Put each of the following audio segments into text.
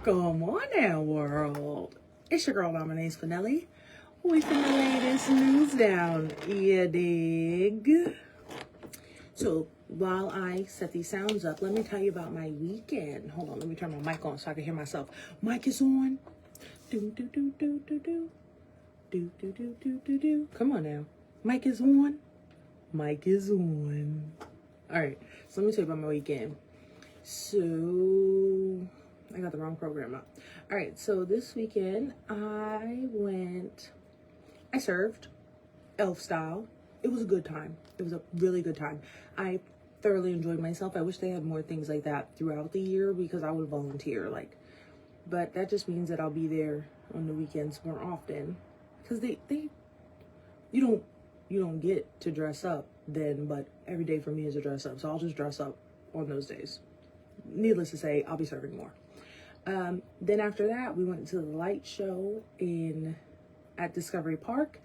Come on now, world. It's your girl, Mawnin Finelli. We finna lay this news down, you dig? So, while I set these sounds up, let me tell you about my weekend. Hold on, let me turn my mic on so I can hear myself. Mic is on. Do, do, do, do, do, do. Do, do, do, do, do, do. Come on now. Mic is on. Mic is on. All right, so let me tell you about my weekend. So, I got the wrong program up. All right, so this weekend I served elf style. It was a good time. It was a really good time. I thoroughly enjoyed myself. I wish they had more things like that throughout the year because I would volunteer, but that just means that I'll be there on the weekends more often because you don't get to dress up then, but every day for me is a dress up. So I'll just dress up on those days. Needless to say, I'll be serving more. Then after that, we went to the light show at Discovery Park,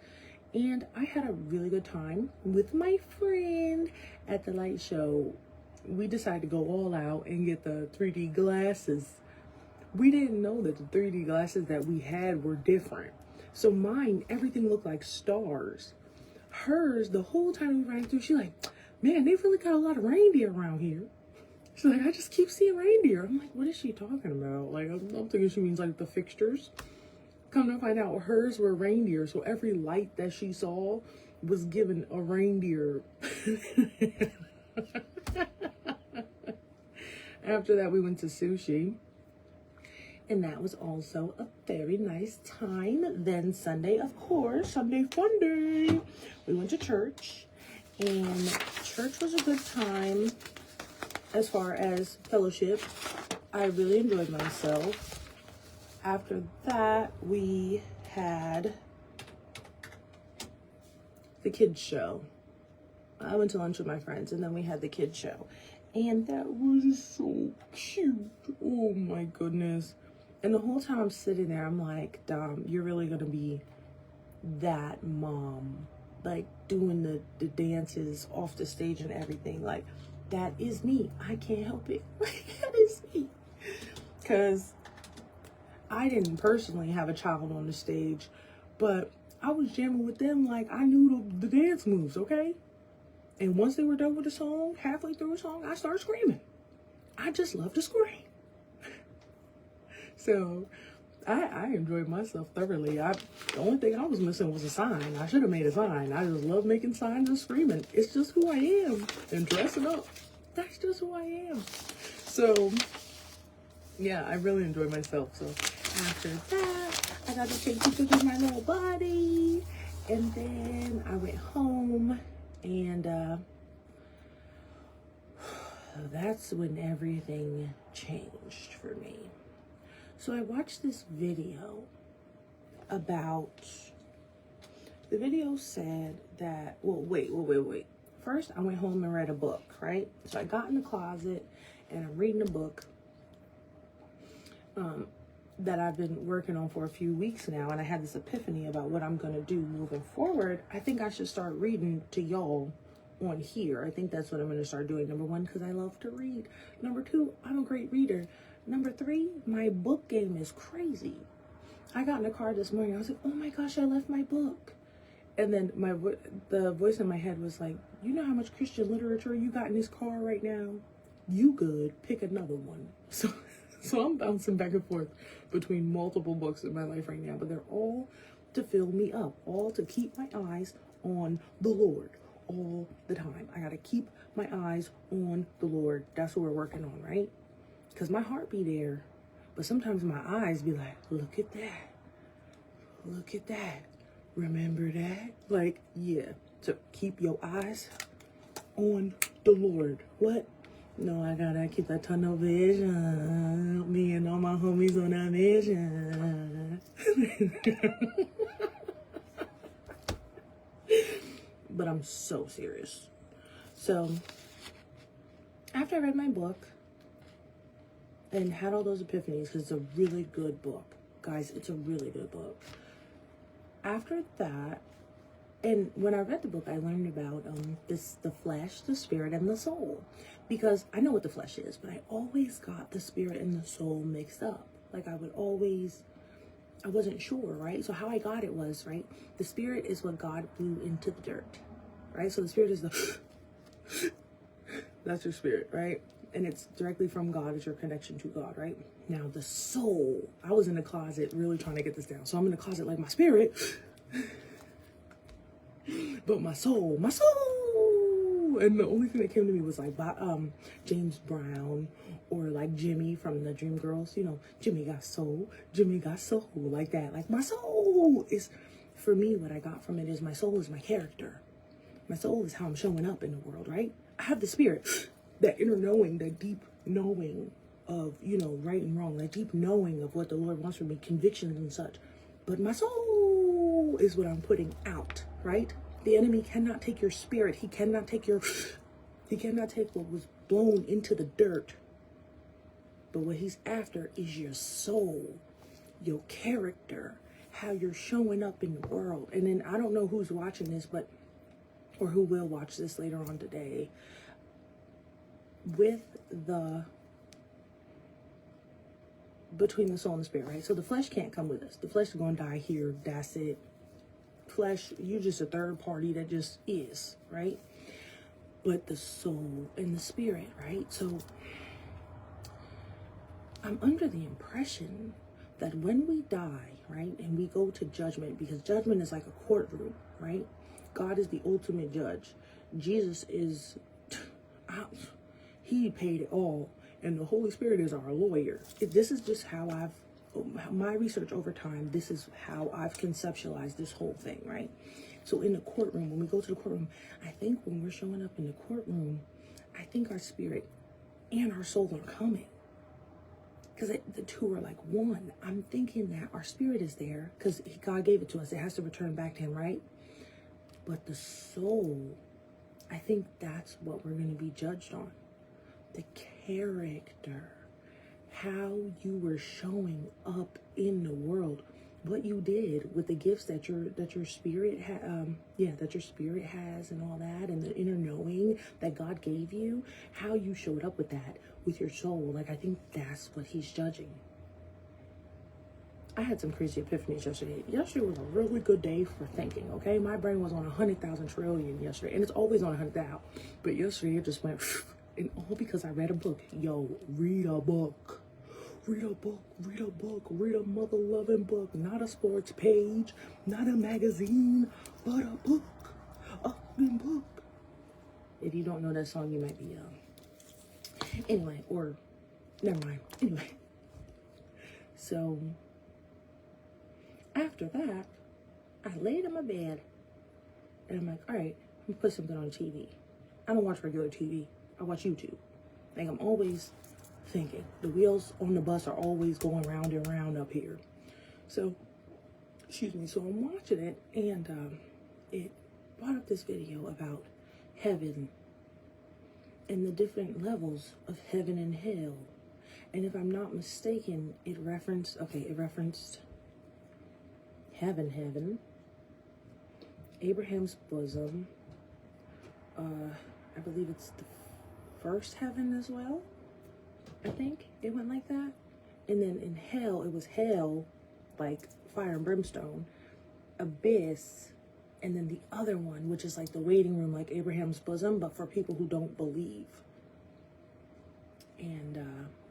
and I had a really good time with my friend at the light show. We decided to go all out and get the 3D glasses. We didn't know that the 3D glasses that we had were different. So mine, everything looked like stars. Hers, the whole time we ran through, she's like, man, they really got a lot of reindeer around here. She's like, I just keep seeing reindeer. I'm like, what is she talking about? I'm thinking she means the fixtures. Come to find out, hers were reindeer. So every light that she saw was given a reindeer. After that, we went to sushi. And that was also a very nice time. Then Sunday, of course, Sunday fun day. We went to church. And church was a good time. As far as fellowship, I really enjoyed myself. After that, we had the kids show. I went to lunch with my friends, and then we had the kids show. And that was so cute. Oh my goodness. And the whole time I'm sitting there, I'm like, Dom, you're really going to be that mom. Doing the dances off the stage and everything. That is me. I can't help it. That is me. Because I didn't personally have a child on the stage, but I was jamming with them I knew the dance moves, okay? And once they were done with the song, halfway through the song, I started screaming. I just love to scream. So I enjoyed myself thoroughly. The only thing I was missing was a sign. I should have made a sign. I just love making signs and screaming. It's just who I am. And dressing up. That's just who I am. So, yeah, I really enjoyed myself. So, after that, I got to take pictures of my little body. And then I went home. And that's when everything changed for me. So I watched this video the video said that, wait. First, I went home and read a book, right? So I got in the closet and I'm reading a book that I've been working on for a few weeks now. And I had this epiphany about what I'm going to do moving forward. I think I should start reading to y'all on here. I think that's what I'm going to start doing. Number one, because I love to read. Number two, I'm a great reader. Number three, my book game is crazy. I got in the car this morning. I was like, oh my gosh, I left my book. And then the voice in my head was like, you know how much Christian literature you got in this car right now? You good. Pick another one. So I'm bouncing back and forth between multiple books in my life right now. But they're all to fill me up. All to keep my eyes on the Lord all the time. I got to keep my eyes on the Lord. That's what we're working on, right? Because my heart be there, but sometimes my eyes be like, look at that. Look at that. Remember that? Yeah. So keep your eyes on the Lord. What? No, I gotta keep that tunnel vision. Me and all my homies on that vision. But I'm so serious. So, after I read my book, and had all those epiphanies, because it's a really good book. Guys, it's a really good book. After that, and when I read the book, I learned about the flesh, the spirit, and the soul. Because I know what the flesh is, but I always got the spirit and the soul mixed up. Like I wasn't sure, right? So how I got it was, right? The spirit is what God blew into the dirt, right? So the spirit is that's your spirit, right? And it's directly from God. It's your connection to God, right? Now the soul, I was in the closet really trying to get this down. So I'm in the closet like my spirit, but my soul, and the only thing that came to me was like James Brown or like Jimmy from the Dreamgirls. You know, Jimmy got soul, like that. Like my soul is, for me, what I got from it is my soul is my character. My soul is how I'm showing up in the world, right? I have the spirit, that inner knowing, that deep knowing of, you know, right and wrong, that deep knowing of what the Lord wants from me, convictions and such. But my soul is what I'm putting out, right? The enemy cannot take your spirit. He cannot take what was blown into the dirt. But what he's after is your soul, your character, how you're showing up in the world. And then I don't know who's watching this, or who will watch this later on today, with between the soul and the spirit, right? So the flesh can't come with us. The flesh is going to die here. That's it. Flesh, you're just a third party that just is, right? But the soul and the spirit, right? So I'm under the impression that when we die, right, and we go to judgment, because judgment is like a courtroom, right? God is the ultimate judge. Jesus is, he paid it all. And the Holy Spirit is our lawyer. This is just how my research over time, this is how I've conceptualized this whole thing, right? So in the courtroom, when we go to the courtroom, I think when we're showing up in the courtroom, I think our spirit and our soul are coming. Because the two are like one. I'm thinking that our spirit is there because God gave it to us. It has to return back to him, right? But the soul, I think that's what we're going to be judged on. The character, how you were showing up in the world, what you did with the gifts that your spirit has and all that, and the inner knowing that God gave you, how you showed up with that, with your soul. Like, I think that's what he's judging. I had some crazy epiphanies yesterday. Yesterday was a really good day for thinking, okay? My brain was on 100,000 trillion yesterday, and it's always on 100,000. But yesterday it just went, and all because I read a book. Yo, read a book. Read a book, read a book, read a mother-loving book. Not a sports page, not a magazine, but a book. A fucking book. If you don't know that song, you might be young. Anyway, or, never mind. Anyway. So, after that, I laid in my bed, and I'm like, all right, I'm gonna put something on TV. I don't watch regular TV. I watch YouTube. Like, I'm always thinking. The wheels on the bus are always going round and round up here. So, excuse me. So I'm watching it, and it brought up this video about heaven and the different levels of heaven and hell. And if I'm not mistaken, it referenced heaven, Abraham's bosom. I believe it's the first heaven as well. I think it went like that. And then in hell, it was hell, like fire and brimstone, abyss, and then the other one, which is like the waiting room, like Abraham's bosom, but for people who don't believe. And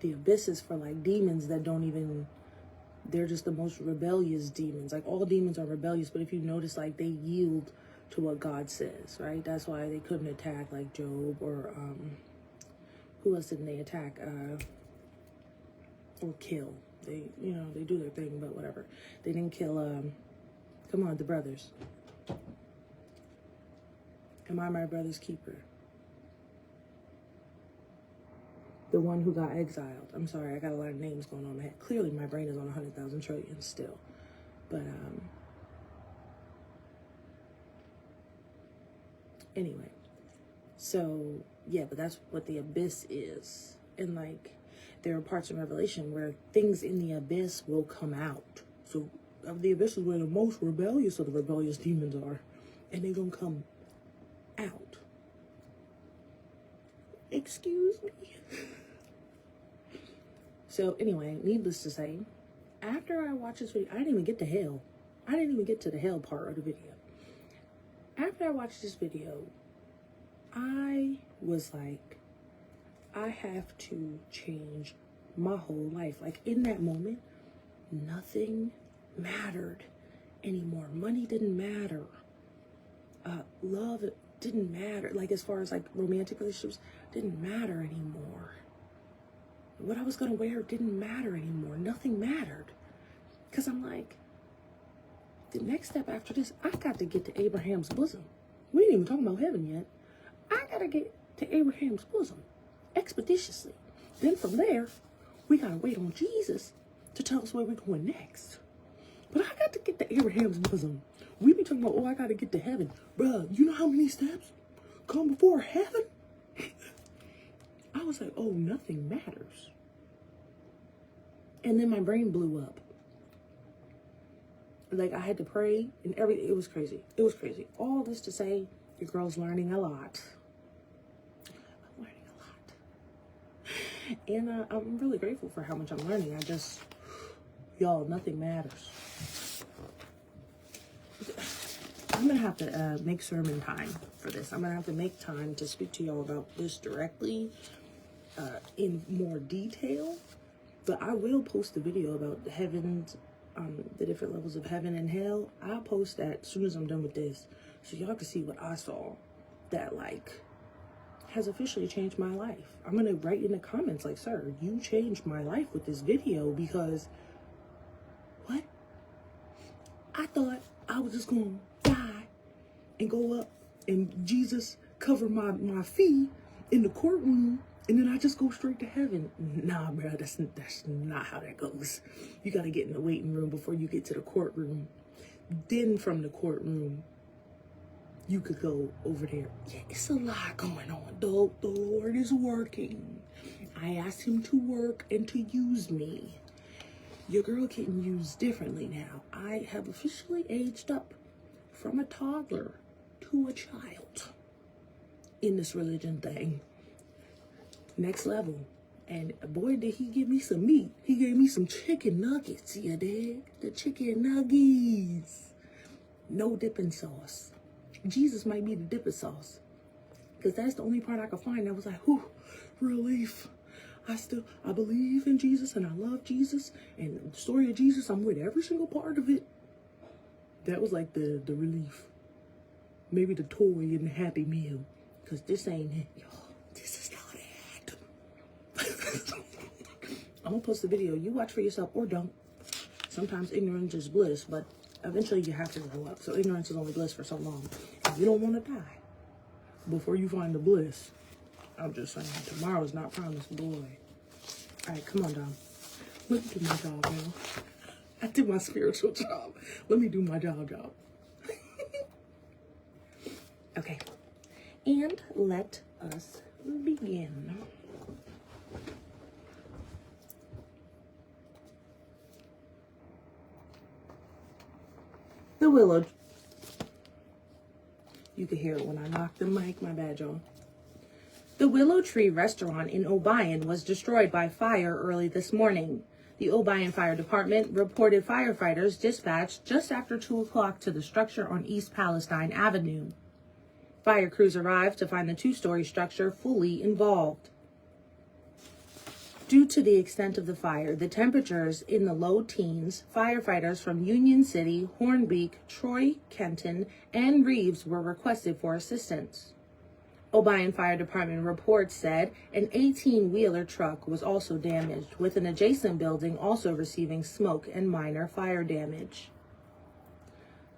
the abyss is for like demons that don't even, they're just the most rebellious demons. Like, all demons are rebellious, but if you notice, like, they yield to what God says, right? That's why they couldn't attack like Job, or who else didn't they attack or kill? They, you know, they do their thing, but whatever. They didn't kill come on, the brothers. Am I my brother's keeper? The one who got exiled. I'm sorry, I got a lot of names going on in my head. Clearly my brain is on 100,000 trillion still. But anyway. So yeah, but that's what the abyss is. And like, there are parts in Revelation where things in the abyss will come out. So the abyss is where the most rebellious of the rebellious demons are. And they're gonna come out. Excuse me. So anyway, needless to say, after I watched this video, I didn't even get to hell. I didn't even get to the hell part of the video. After I watched this video, I was like, I have to change my whole life. Like in that moment, nothing mattered anymore. Money didn't matter. Love didn't matter. Like as far as like romantic relationships, didn't matter anymore. What I was gonna wear didn't matter anymore. Nothing mattered. Cause I'm like, the next step after this, I got to get to Abraham's bosom. We ain't even talking about heaven yet. I gotta get to Abraham's bosom expeditiously. Then from there, we gotta wait on Jesus to tell us where we're going next. But I got to get to Abraham's bosom. We be talking about, oh, I gotta get to heaven. Bruh, you know how many steps come before heaven? I was like, oh, nothing matters. And then my brain blew up. Like I had to pray and everything. It was crazy. It was crazy. All this to say, your girl's learning a lot. I'm learning a lot. And I'm really grateful for how much I'm learning. Y'all, nothing matters. I'm going to have to make sermon time for this. I'm going to have to make time to speak to y'all about this directly in more detail. But I will post a video about the heavens, the different levels of heaven and hell. I'll post that as soon as I'm done with this, so y'all can see what I saw that like has officially changed my life. I'm gonna write in the comments like, sir, you changed my life with this video, because what? I thought I was just gonna die and go up and Jesus cover my feet in the courtroom, and then I just go straight to heaven. Nah, bro, that's not how that goes. You gotta get in the waiting room before you get to the courtroom. Then from the courtroom, you could go over there. Yeah, it's a lot going on, though. The Lord is working. I asked him to work and to use me. Your girl getting used differently now. I have officially aged up from a toddler to a child in this religion thing. Next level. And boy, did he give me some meat. He gave me some chicken nuggets, you dig? The chicken nuggets. No dipping sauce. Jesus might be the dipping sauce. Because that's the only part I could find that was like, whew, relief. I believe in Jesus and I love Jesus. And the story of Jesus, I'm with every single part of it. That was like the relief. Maybe the toy and the Happy Meal. Because this ain't it, y'all. This is not it. I'm going to post the video. You watch for yourself or don't. Sometimes ignorance is bliss, but eventually you have to grow up. So ignorance is only bliss for so long. If you don't want to die before you find the bliss, I'm just saying, tomorrow's not promised, boy. All right, come on, Dom. Let me do my job, now. I did my spiritual job. Let me do my job. Okay. And let us begin. The willow. You could hear it when I knocked the mic. My bad, y'all. The Willow Tree restaurant in Obion was destroyed by fire early this morning. The Obion Fire Department reported firefighters dispatched just after 2 o'clock to the structure on East Palestine Avenue. Fire crews arrived to find the two-story structure fully involved. Due to the extent of the fire, the temperatures in the low teens, firefighters from Union City, Hornbeak, Troy, Kenton, and Reeves were requested for assistance. Obion Fire Department reports said an 18-wheeler truck was also damaged, with an adjacent building also receiving smoke and minor fire damage.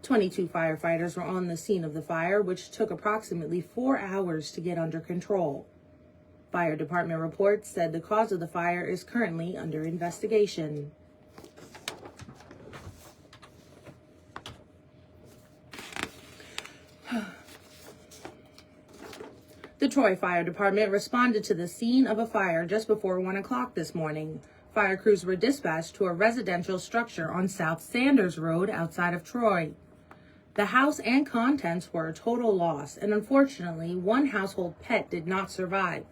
22 firefighters were on the scene of the fire, which took approximately 4 hours to get under control. Fire Department reports said the cause of the fire is currently under investigation. The Troy Fire Department responded to the scene of a fire just before 1 o'clock this morning. Fire crews were dispatched to a residential structure on South Sanders Road outside of Troy. The house and contents were a total loss, and unfortunately, one household pet did not survive.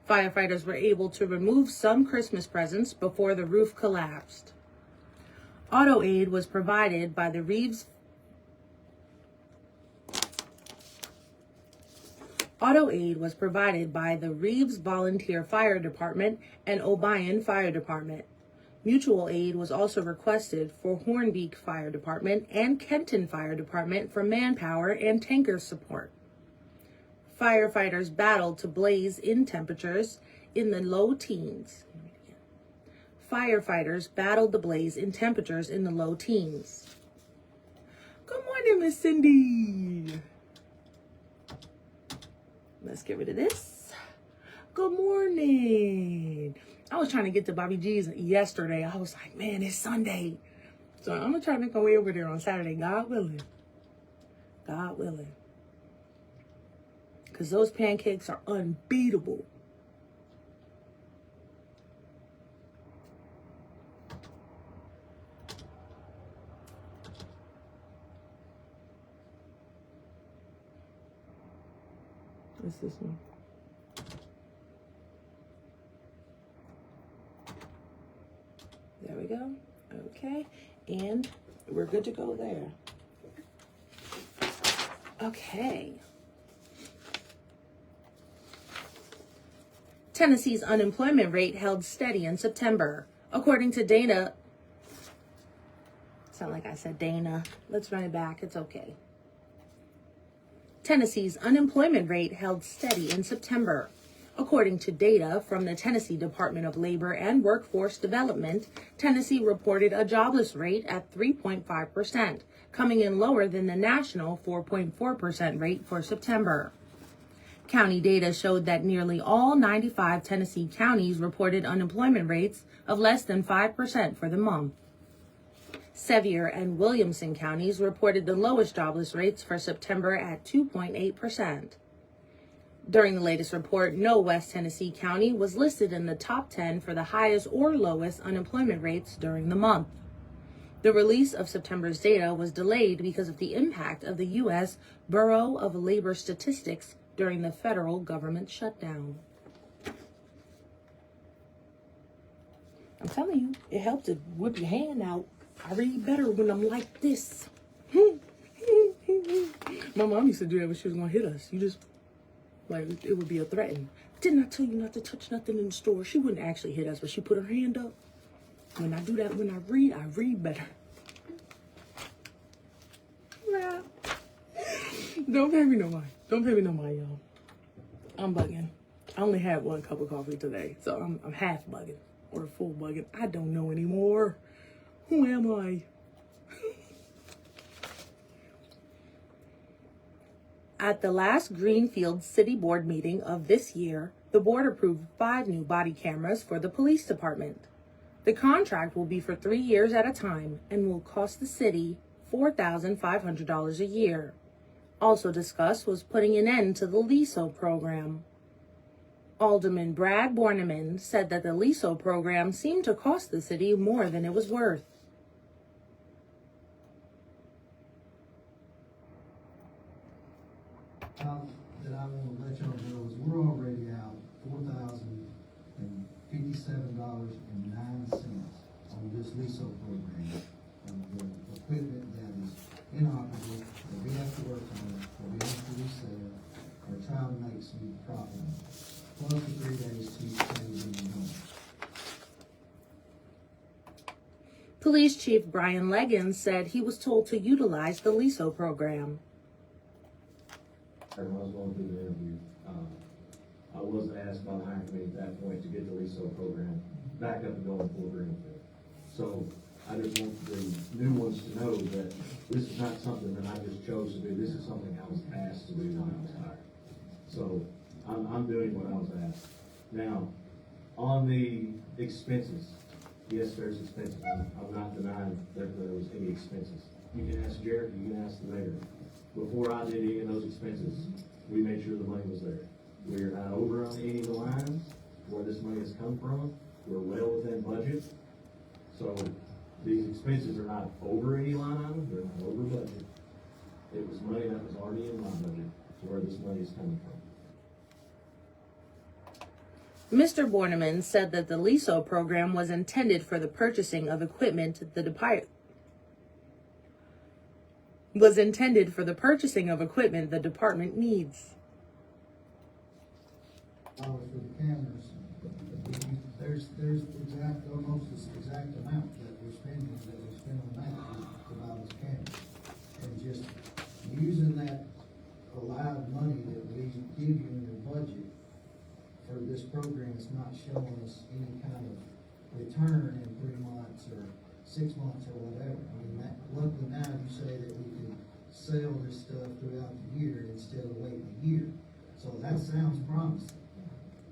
Firefighters were able to remove some Christmas presents before the roof collapsed. Auto aid was provided by the Reeves Volunteer Fire Department and Obion Fire Department. Mutual aid was also requested for Hornbeak Fire Department and Kenton Fire Department for manpower and tanker support. Firefighters battled to blaze in temperatures in the low teens. Firefighters battled the blaze in temperatures in the low teens. Good morning, Miss Cindy. Let's get rid of this. Good morning. I was trying to get to Bobby G's yesterday. I was like, man, it's Sunday. So I'm going to try to make my way over there on Saturday, God willing. God willing. Because those pancakes are unbeatable. What's this one? There we go. Okay. And we're good to go there. Okay. Tennessee's unemployment rate held steady in September. According to Dana, sound like I said Dana. Let's run it back. It's okay. Tennessee's unemployment rate held steady in September. According to data from the Tennessee Department of Labor and Workforce Development, Tennessee reported a jobless rate at 3.5%, coming in lower than the national 4.4% rate for September. County data showed that nearly all 95 Tennessee counties reported unemployment rates of less than 5% for the month. Sevier and Williamson counties reported the lowest jobless rates for September at 2.8%. During the latest report, no West Tennessee county was listed in the top 10 for the highest or lowest unemployment rates during the month. The release of September's data was delayed because of the impact of the U.S. Bureau of Labor Statistics during the federal government shutdown. I'm telling you, it helped to whip your hand out. I read better when I'm like this. My mom used to do that when she was going to hit us. You just, like, it would be a threaten. Didn't I tell you not to touch nothing in the store? She wouldn't actually hit us, but she put her hand up. When I do that, when I read better. Yeah. Don't pay me no mind. Don't pay me no mind, y'all. I'm bugging. I only had one cup of coffee today, so I'm half bugging or full bugging. I don't know anymore. Who am I? At the last Greenfield City Board meeting of this year, the board approved 5 new body cameras for the police department. The contract will be for 3 years at a time and will cost the city $4,500 a year. Also discussed was putting an end to the LISO program. Alderman Brad Borneman said that the LISO program seemed to cost the city more than it was worth. That I want to let y'all know is we're already out $4,057.09 on this LISO program. The equipment that is inoperable, that we have to work on, that we have to resell, or try to make some profit on. Plus the 3 days to save in the home. Police Chief Brian Leggins said he was told to utilize the LISO program. When I was going through the interview, I was asked by the hiring committee at that point to get the LISO program back up and going full Greenfield. So I just want the new ones to know that this is not something that I just chose to do. This is something I was asked to do when I was hired. So I'm doing what I was asked. Now, on the expenses, yes, there's expenses. I'm not denying that there was any expenses. You can ask Jared, you can ask the mayor. Before I did any of those expenses, we made sure the money was there. We are not over on any of the lines where this money has come from. We're well within budget. So these expenses are not over any line item, they're not over budget. It was money that was already in my budget to where this money is coming from. Mr. Borneman said that the LISO program was intended for the purchasing of equipment the department needs. For the cameras, there's exact, almost this exact amount that we spend on that to buy those cameras. And just using that allowed money that we give you in your budget for this program is not showing us any kind of return in 3 months or 6 months or whatever. I mean, luckily now you say that we can sell this stuff throughout the year instead of waiting a year. So that sounds promising.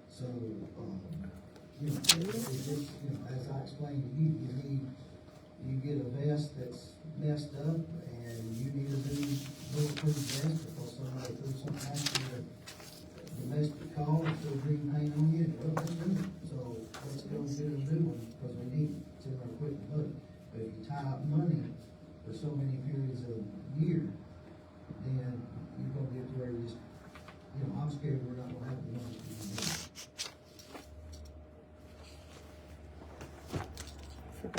So, it's just, as I explained to you, you get a vest that's messed up and you need a new bulletproof vest because somebody threw something at you, domestic call, and threw green paint on you, well, let's do it. So let's go and get a new one because we need it. It's in our equipment budget. But if you tie up money for so many periods of year, then you're gonna get to where you just, I'm scared we're not gonna have the money to do it.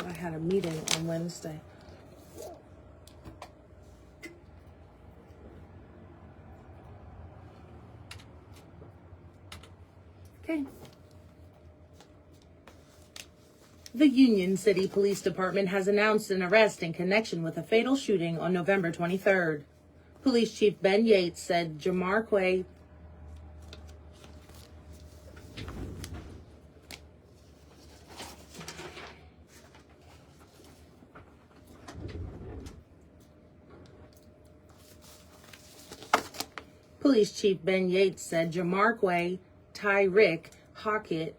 I had a meeting on Wednesday. Okay. The Union City Police Department has announced an arrest in connection with a fatal shooting on November 23rd. Police Chief Ben Yates said Jamarque Police Chief Ben Yates said Jamarque Tyrick Hockett.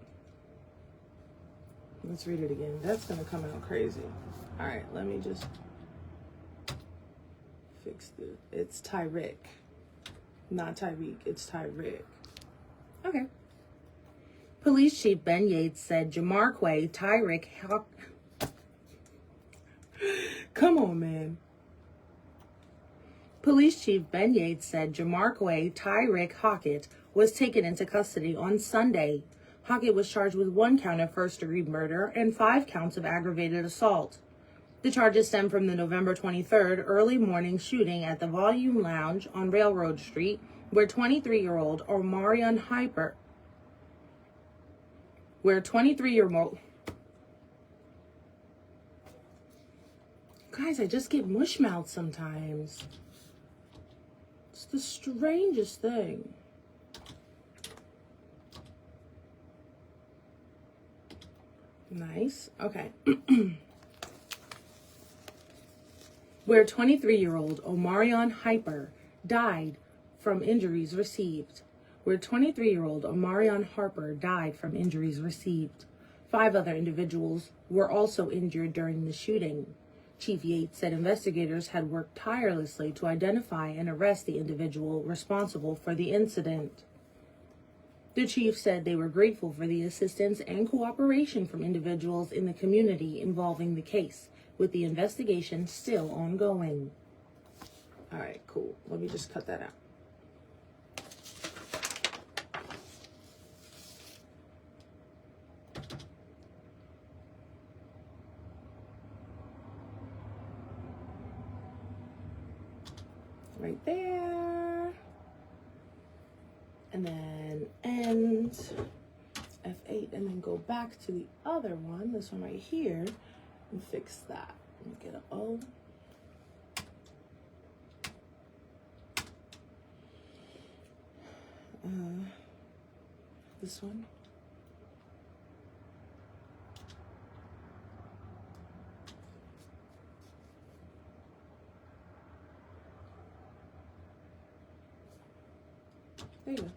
Let's read it again. That's going to come out crazy. All right, let me just fix it. It's Tyrick, not Tyreek. It's Tyrick. Okay. Police Chief Ben Yates said Jamarque Tyrick Come on, man. Police Chief Ben Yates said Jamarque Tyrick Hockett was taken into custody on Sunday. Hockett was charged with 1 count of first-degree murder and 5 counts of aggravated assault. The charges stem from the November 23rd early morning shooting at the Volume Lounge on Railroad Street, where 23-year-old Omarion Hyper, Guys, I just get mushmouth sometimes. It's the strangest thing. Nice. Okay. Where 23-year-old Omarion Hyper died from injuries received. 5 other individuals were also injured during the shooting. Chief Yates said investigators had worked tirelessly to identify and arrest the individual responsible for the incident. The chief said they were grateful for the assistance and cooperation from individuals in the community involving the case, with the investigation still ongoing. All right, cool. Let me just cut that out. Right there. And then end F8 and then go back to the other one, this one right here, and fix that. Let me get an O. This one. There you go.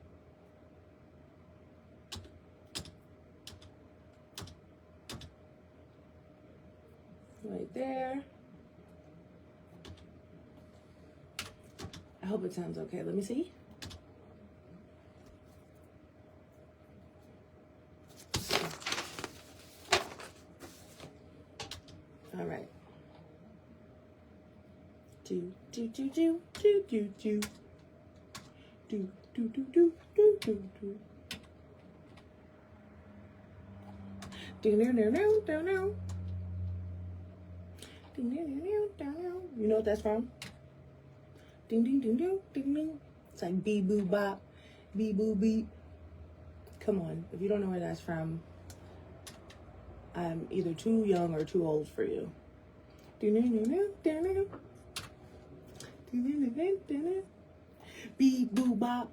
Right there. I hope it sounds okay. Let me see. All right. Do do do do do do do do do do do do do do. You know what that's from? Ding ding ding ding ding ding. It's like bee boo bop, bee boo beep. Come on, if you don't know where that's from, I'm either too young or too old for you. Bee boo bop,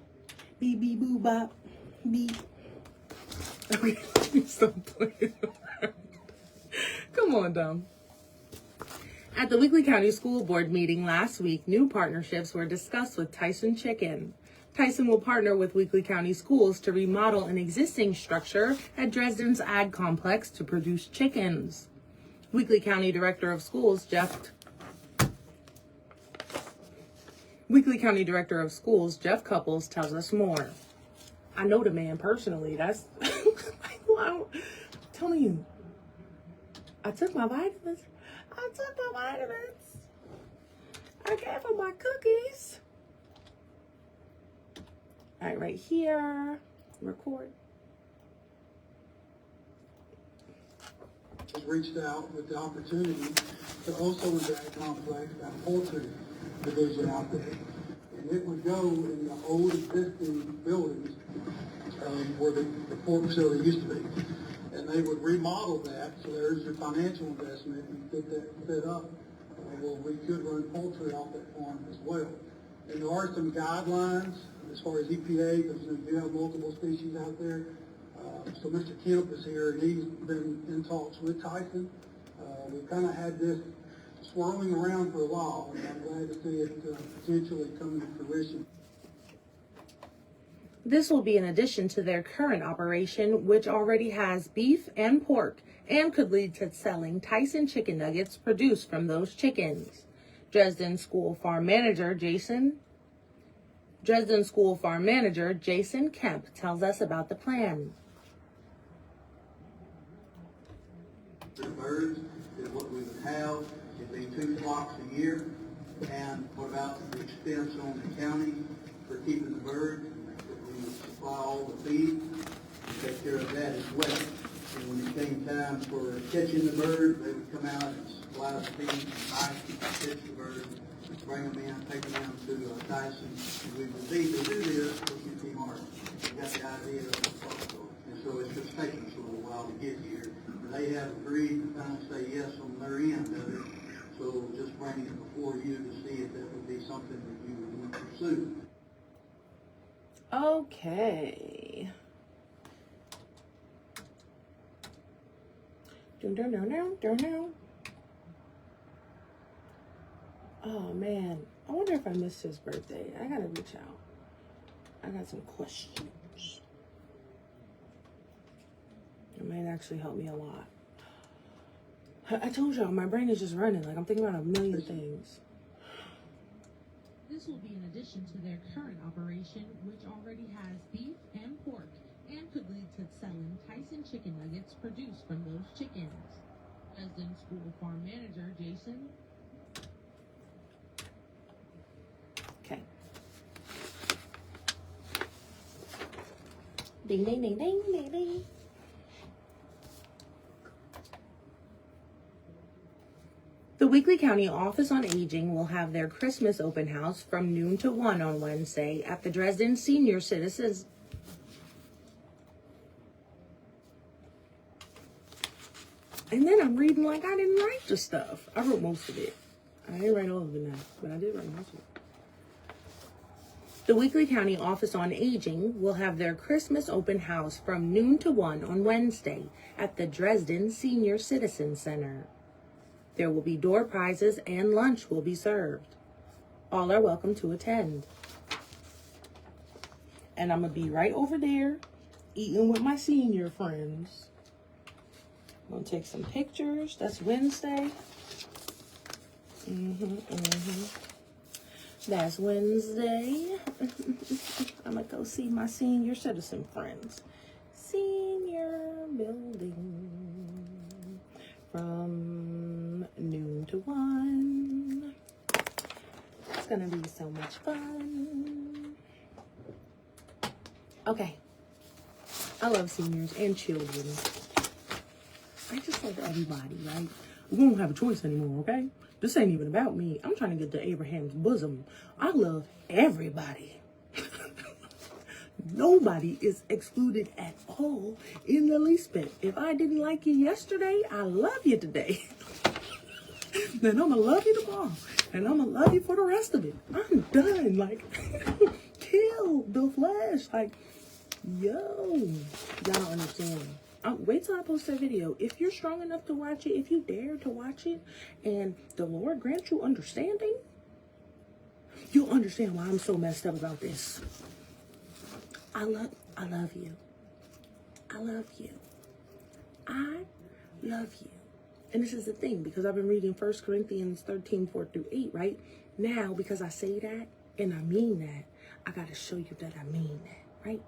bee bee boo bop, bee. Okay, stop playing. Come on, dumb. At the Weakley County School Board meeting last week, new partnerships were discussed with Tyson Chicken. Tyson will partner with Weakley County Schools to remodel an existing structure at Dresden's Ag Complex to produce chickens. Weakley County Director of Schools Jeff Couples tells us more. I know the man personally. That's I'm telling you. I took my vitamins. I gave him my cookies. All right, right here. Record. Reached out with the opportunity to also in the complex and poultry division out there. And it would go in the old existing buildings where the pork facility used to be. And they would remodel that, so there's your financial investment. You get that set up. Well, we could run poultry off that farm as well. And there are some guidelines as far as EPA, because you do have multiple species out there. So Mr. Kemp is here, and he's been in talks with Tyson. We've kind of had this swirling around for a while, and I'm glad to see it potentially coming to fruition. This will be in addition to their current operation, which already has beef and pork, and could lead to selling Tyson chicken nuggets produced from those chickens. Dresden School Farm Manager Jason Kemp tells us about the plan. The birds is what we would have. It'd be 2 flocks a year. And what about the expense on the county for keeping the birds? We would supply all the feed and take care of that as well. And when it came time for catching the bird, they would come out and supply the feed, catch the bird, bring them in, take them down to Tyson. And we would need to do this for UT Martin. We got the idea of the protocol. And so it's just taking us a little while to get here. They have agreed to kind of say yes on their end of it. So just bringing it before you to see if that would be something that you would want to pursue. Okay. Oh man, I wonder if I missed his birthday. I gotta reach out. I got some questions. It might actually help me a lot. I told y'all, my brain is just running. Like, I'm thinking about a million things. This will be in addition to their current operation, which already has beef and pork, and could lead to selling Tyson chicken nuggets produced from those chickens. Dresden School Farm Manager Jason. Okay. Ding, ding, ding, ding, ding, ding. The Weakley County Office on Aging will have their Christmas open house from noon to 1 on Wednesday at the Dresden Senior Citizens. And then I'm reading like I didn't write the stuff. I wrote most of it. I didn't write all of it now, but I did write most of it. The Weakley County Office on Aging will have their Christmas open house from noon to 1 on Wednesday at the Dresden Senior Citizen Center. There will be door prizes and lunch will be served. All are welcome to attend. And I'm going to be right over there eating with my senior friends. I'm going to take some pictures. That's Wednesday. That's Wednesday. I'm going to go see my senior citizen friends. Senior building. From noon to 1. It's gonna be so much fun. Okay. I love seniors and children. I just love everybody, right? We don't have a choice anymore, okay? This ain't even about me. I'm trying to get to Abraham's bosom. I love everybody. Nobody is excluded at all in the least bit. If I didn't like you yesterday, I love you today. Then I'm gonna love you tomorrow. And I'm gonna love you for the rest of it. I'm done. Like, kill the flesh. Like, yo, y'all don't understand. Wait till I post that video. If you're strong enough to watch it, if you dare to watch it, and the Lord grants you understanding, you'll understand why I'm so messed up about this. I love you. I love you. I love you. And this is the thing, because I've been reading 1 Corinthians 13, 4-8, right? Now, because I say that, and I mean that, I got to show you that I mean that, right?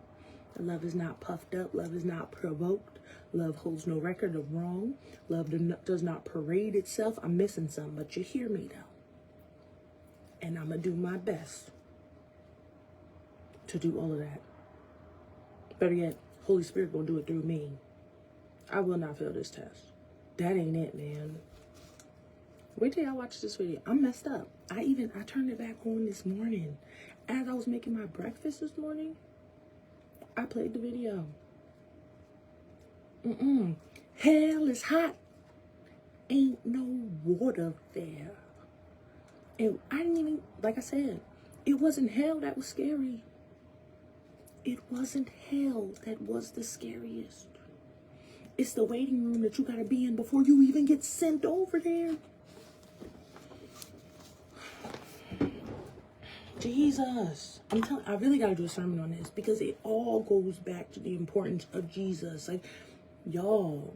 Love is not puffed up. Love is not provoked. Love holds no record of wrong. Love does not parade itself. I'm missing some, but you hear me, though. And I'm going to do my best to do all of that. Better yet, Holy Spirit will do it through me. I will not fail this test. That ain't it, man. Wait till y'all watch this video. I'm messed up. I turned it back on this morning. As I was making my breakfast this morning, I played the video. Hell is hot. Ain't no water there. And I didn't even, like I said, it wasn't hell that was scary. It wasn't hell that was the scariest. It's the waiting room that you gotta be in before you even get sent over there. Jesus. I'm telling, I really gotta do a sermon on this because it all goes back to the importance of Jesus. Like, y'all,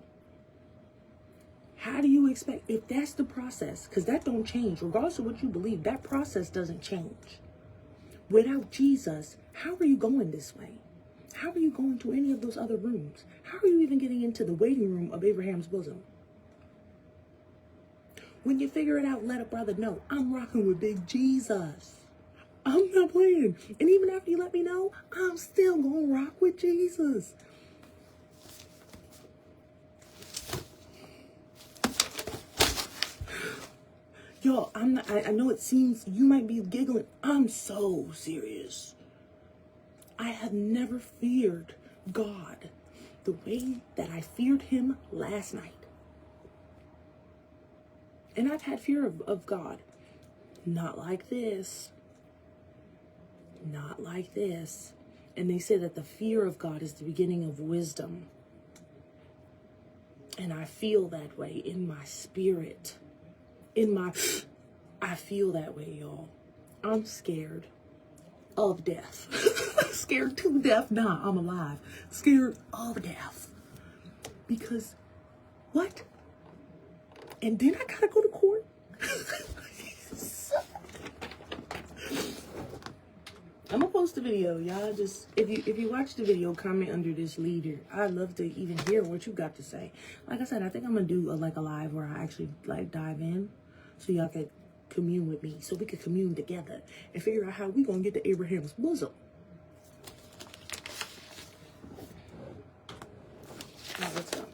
how do you expect, if that's the process, because that don't change, regardless of what you believe, that process doesn't change. Without Jesus, how are you going this way? How are you going to any of those other rooms? How are you even getting into the waiting room of Abraham's bosom? When you figure it out, let a brother know, I'm rocking with Big Jesus. I'm not playing. And even after you let me know, I'm still going to rock with Jesus. Y'all, I know it seems, you might be giggling. I'm so serious. I have never feared God the way that I feared him last night. And I've had fear of God. Not like this. Not like this. And they say that the fear of God is the beginning of wisdom. And I feel that way in my spirit. I feel that way, y'all. I'm scared of death. Scared to death? Nah, I'm alive. Scared of death. Because, what? And then I gotta go to court? I'm gonna post a video, y'all. Just if you watch the video, comment under this leader. I'd love to even hear what you got to say. Like I said, I think I'm gonna do a live where I actually dive in, so y'all can commune with me, so we can commune together and figure out how we gonna get to Abraham's bosom. Now let's go.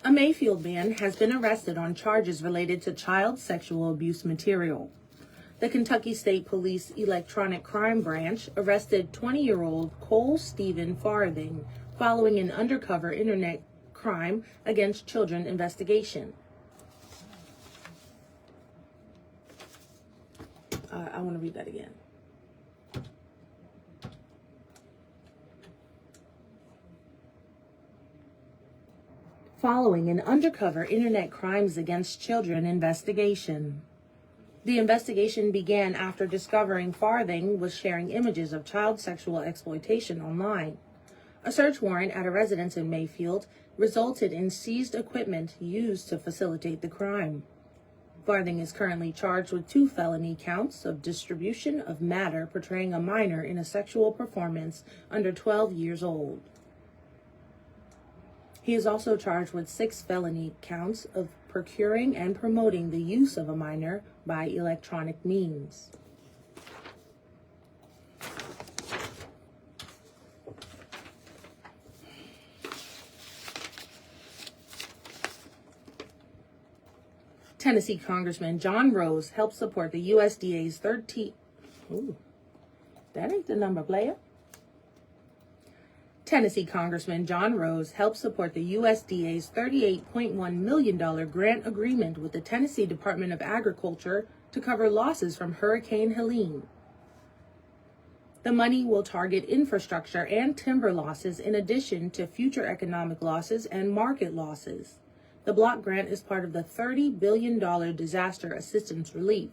A Mayfield man has been arrested on charges related to child sexual abuse material. The Kentucky State Police Electronic Crime Branch arrested 20-year-old Cole Stephen Farthing following an undercover internet crime against children investigation. I want to read that again. Following an undercover internet crimes against children investigation. The investigation began after discovering Farthing was sharing images of child sexual exploitation online. A search warrant at a residence in Mayfield resulted in seized equipment used to facilitate the crime. Farthing is currently charged with 2 felony counts of distribution of matter portraying a minor in a sexual performance under 12 years old. He is also charged with 6 felony counts of procuring and promoting the use of a minor by electronic means. Tennessee Congressman John Rose helped support the USDA's 13... Ooh, that ain't the number, player. Tennessee Congressman John Rose helped support the USDA's $38.1 million grant agreement with the Tennessee Department of Agriculture to cover losses from Hurricane Helene. The money will target infrastructure and timber losses in addition to future economic losses and market losses. The block grant is part of the $30 billion disaster assistance relief.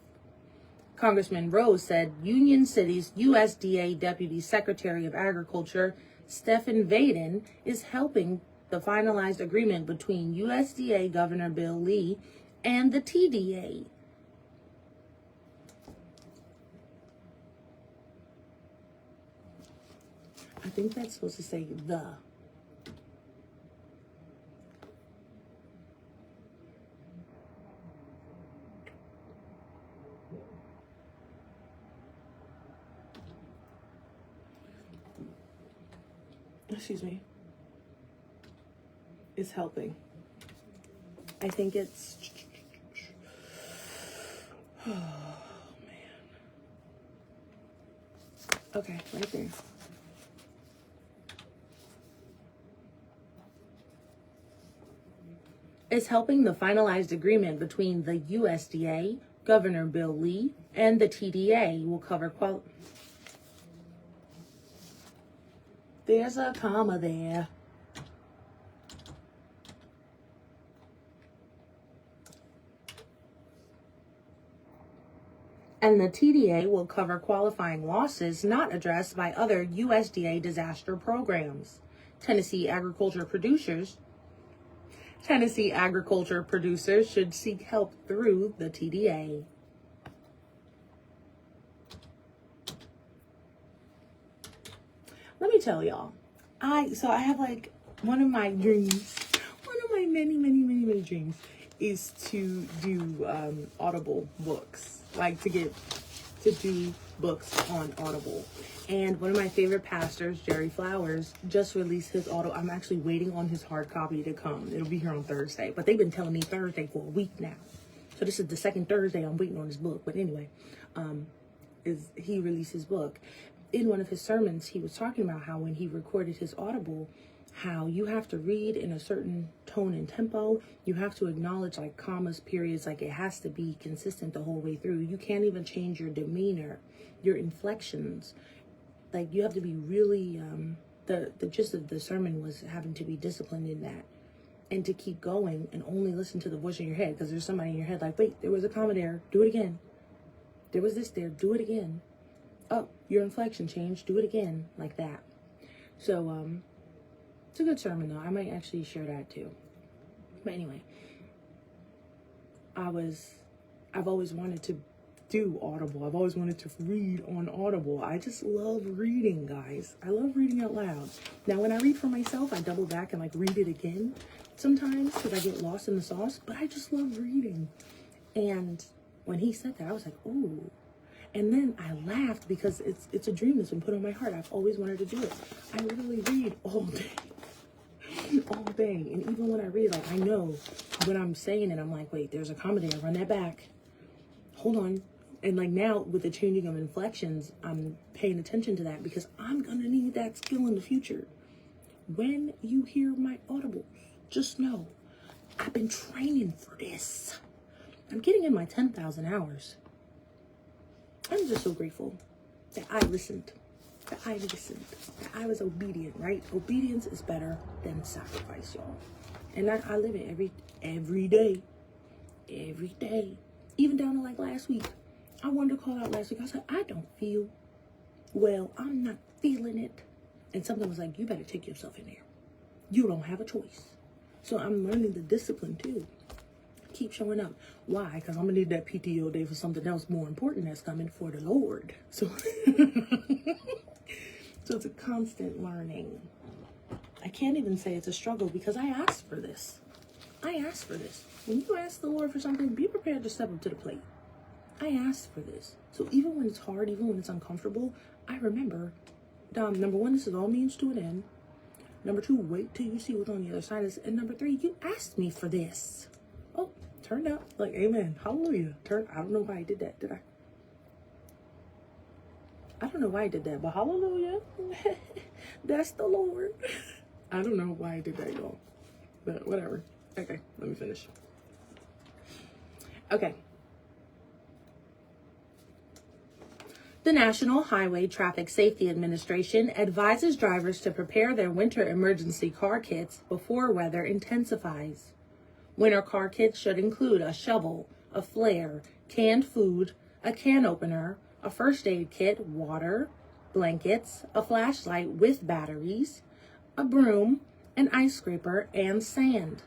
Congressman Rose said Union City's USDA Deputy Secretary of Agriculture, Stephen Vaden, is helping the finalized agreement between USDA Governor Bill Lee and the TDA. I think that's supposed to say the. Excuse me. Is helping. I think it's. Oh, man. Okay, right there. Is helping the finalized agreement between the USDA, Governor Bill Lee, and the TDA will cover There's a comma there. And the TDA will cover qualifying losses not addressed by other USDA disaster programs. Tennessee agriculture producers should seek help through the TDA. Let me tell y'all, I have like one of my dreams, one of my many dreams is to do Audible books, like to do books on Audible. And one of my favorite pastors, Jerry Flowers, just released his Audible. I'm actually waiting on his hard copy to come. It'll be here on Thursday, but they've been telling me Thursday for a week now. So this is the second Thursday I'm waiting on his book. But anyway, he released his book. In one of his sermons, he was talking about how when he recorded his Audible, how you have to read in a certain tone and tempo. You have to acknowledge like commas, periods, like it has to be consistent the whole way through. You can't even change your demeanor, your inflections. Like you have to be really, the gist of the sermon was having to be disciplined in that and to keep going and only listen to the voice in your head, because there's somebody in your head like, wait, there was a comma there, do it again. There was this there, do it again. Oh, your inflection changed, do it again, like that. So, it's a good sermon though. I might actually share that too. But anyway, I've always wanted to do Audible. I've always wanted to read on Audible. I just love reading, guys. I love reading out loud. Now, when I read for myself, I double back and like read it again sometimes because I get lost in the sauce, but I just love reading. And when he said that, I was like, ooh. And then I laughed because it's a dream that's been put on my heart. I've always wanted to do it. I literally read all day. All day. And even when I read, like, I know when I'm saying it, I'm like, wait, there's a comma there. Run that back. Hold on. And like now with the changing of inflections, I'm paying attention to that because I'm going to need that skill in the future. When you hear my audibles, just know I've been training for this. I'm getting in my 10,000 hours. I'm just so grateful that I listened, that I was obedient, right? Obedience is better than sacrifice, y'all. And I live it every day, even down to like last week. I wanted to call out last week. I said, I don't feel well. I'm not feeling it. And something was like, you better take yourself in there. You don't have a choice. So I'm learning the discipline too. Keep showing up. Why? Because I'm gonna need that PTO day for something else more important that's coming for the Lord. So, so it's a constant learning. I can't even say it's a struggle because I asked for this. When you ask the Lord for something, be prepared to step up to the plate. I asked for this. So even when it's hard, even when it's uncomfortable, I remember, number one, this is all means to an end. Number two, wait till you see what's on the other side. And number three, you asked me for this. Oh, turned out. Like, amen. Hallelujah. I don't know why I did that, did I? I don't know why I did that, but hallelujah. That's the Lord. I don't know why I did that, y'all. But whatever. Okay, let me finish. Okay. The National Highway Traffic Safety Administration advises drivers to prepare their winter emergency car kits before weather intensifies. Winter car kits should include a shovel, a flare, canned food, a can opener, a first aid kit, water, blankets, a flashlight with batteries, a broom, an ice scraper, and sand.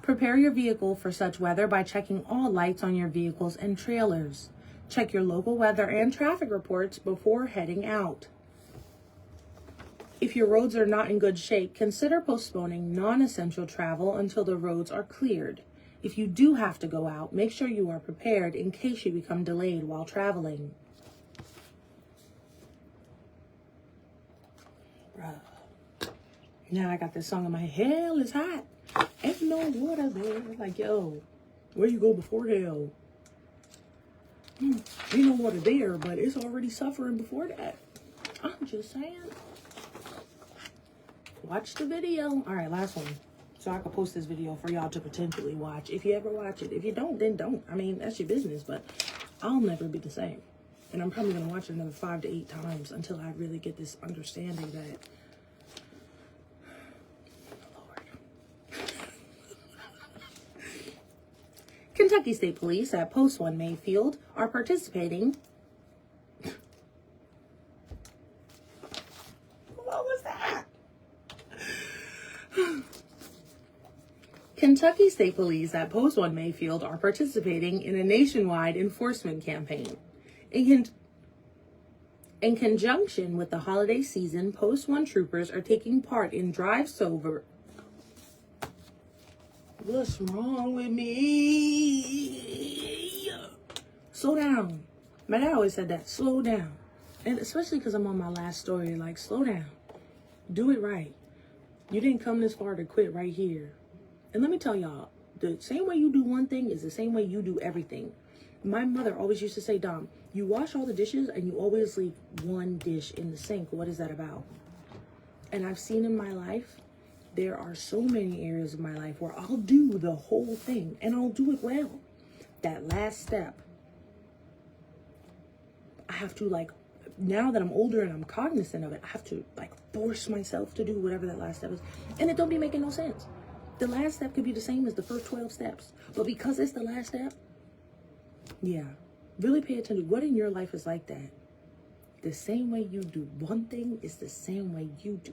Prepare your vehicle for such weather by checking all lights on your vehicles and trailers. Check your local weather and traffic reports before heading out. If your roads are not in good shape, consider postponing non-essential travel until the roads are cleared. If you do have to go out, make sure you are prepared in case you become delayed while traveling. Bruh. Now I got this song in my head. Hell is hot. Ain't no water there. Like, yo, where you go before hell? Ain't no water there, but it's already suffering before that. I'm just saying. Watch the video. All right, last one. So I can post this video for y'all to potentially watch. If you ever watch it. If you don't, then don't. I mean, that's your business, but I'll never be the same. And I'm probably going to watch it another 5 to 8 times until I really get this understanding that, Lord. Kentucky State Police at Post 1 Mayfield are participating. What was that? Kentucky State Police at Post 1 Mayfield are participating in a nationwide enforcement campaign. In conjunction with the holiday season, Post 1 troopers are taking part in Drive Sober. What's wrong with me? Slow down. My dad always said that. Slow down. And especially because I'm on my last story. Like, slow down. Do it right. You didn't come this far to quit right here. And let me tell y'all, the same way you do one thing is the same way you do everything. My mother always used to say, Dom, you wash all the dishes and you always leave one dish in the sink. What is that about? And I've seen in my life, there are so many areas of my life where I'll do the whole thing and I'll do it well. That last step, I have to, like, now that I'm older and I'm cognizant of it, I have to, like, force myself to do whatever that last step is. And it don't be making no sense. The last step could be the same as the first 12 steps. But because it's the last step, yeah, really pay attention. What in your life is like that? The same way you do one thing is the same way you do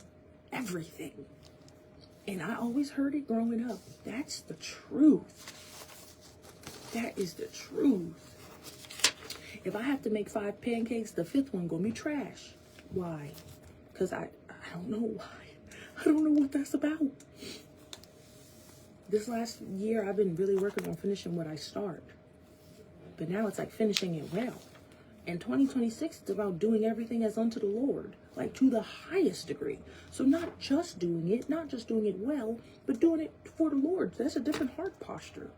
everything. And I always heard it growing up. That's the truth. That is the truth. If I have to make 5 pancakes, the 5th one gonna be trash. Why? Because I don't know why. I don't know what that's about. This last year, I've been really working on finishing what I start. But now it's like finishing it well. And 2026 is about doing everything as unto the Lord, like to the highest degree. So not just doing it well, but doing it for the Lord. That's a different heart posture.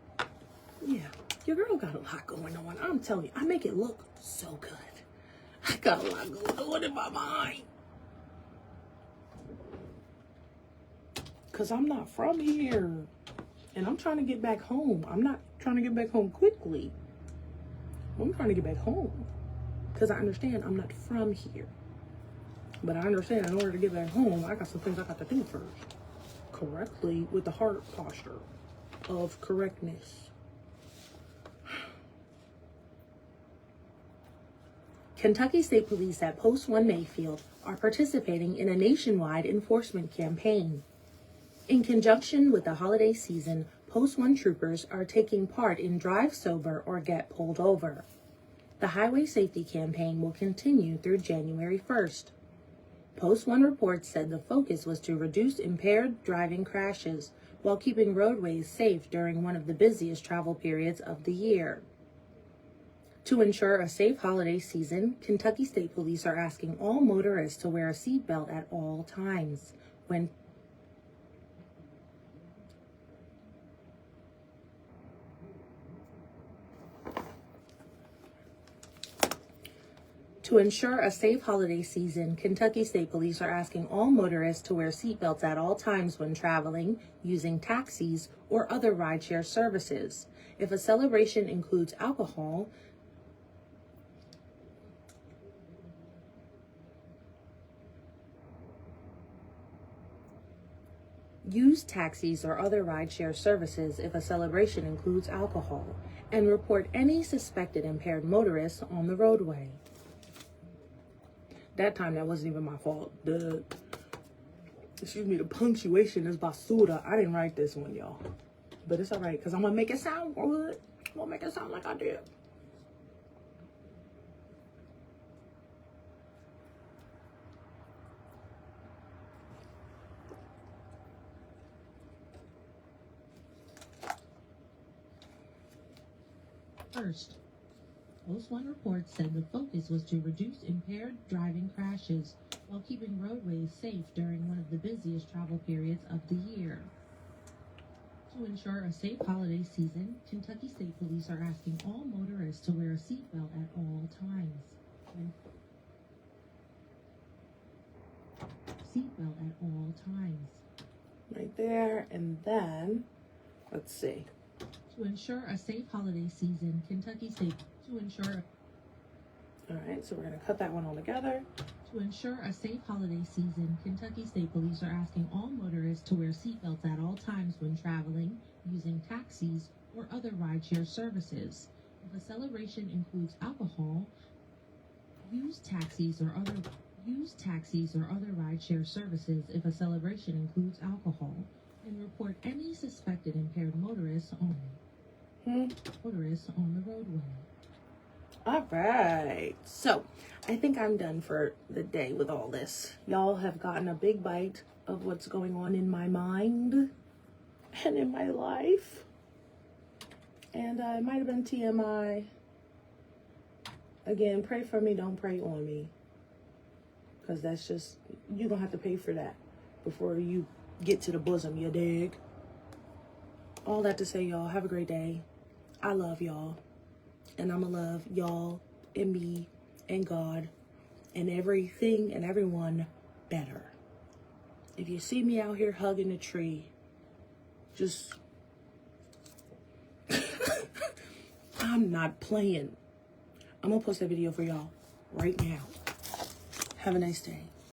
Yeah, your girl got a lot going on. I'm telling you, I make it look so good. I got a lot going on in my mind. Because I'm not from here. And I'm trying to get back home. I'm not trying to get back home quickly. I'm trying to get back home. Because I understand I'm not from here. But I understand in order to get back home, I got some things I got to do first. Correctly, with the heart posture of correctness. Kentucky State Police at Post 1 Mayfield are participating in a nationwide enforcement campaign. In conjunction with the holiday season, Post 1 troopers are taking part in Drive Sober or Get Pulled Over. The highway safety campaign will continue through January 1st. Post 1 reports said the focus was to reduce impaired driving crashes while keeping roadways safe during one of the busiest travel periods of the year. To ensure a safe holiday season, Kentucky State Police are asking all motorists to wear a seatbelt at all times. To ensure a safe holiday season, Kentucky State Police are asking all motorists to wear seatbelts at all times when traveling, using taxis, or other rideshare services. If a celebration includes alcohol, use taxis or other rideshare services if a celebration includes alcohol, and report any suspected impaired motorists on the roadway. That time, that wasn't even my fault. The punctuation is basura. I didn't write this one, y'all. But it's all right, because I'm going to make it sound good. I'm going to make it sound like I did. First, Post 1 reports said the focus was to reduce impaired driving crashes while keeping roadways safe during one of the busiest travel periods of the year. To ensure a safe holiday season, Kentucky State Police are asking all motorists to wear a seatbelt at all times. Seatbelt at all times. Right there, and then, let's see. To ensure a safe holiday season, Kentucky State All right, so we're going to cut that one all together. To ensure a safe holiday season, Kentucky State Police are asking all motorists to wear seatbelts at all times when traveling, using taxis, or other rideshare services. If a celebration includes alcohol, use taxis or other rideshare services if a celebration includes alcohol, and report any suspected impaired motorists on the roadway. All right, so I think I'm done for the day with all this. Y'all have gotten a big bite of what's going on in my mind and in my life. And it might have been TMI. Again, pray for me, don't pray on me. Because that's just, you're going to have to pay for that before you get to the bosom, you dig? All that to say, y'all, have a great day. I love y'all. And I'm going to love y'all and me and God and everything and everyone better. If you see me out here hugging a tree, just, I'm not playing. I'm going to post that video for y'all right now. Have a nice day.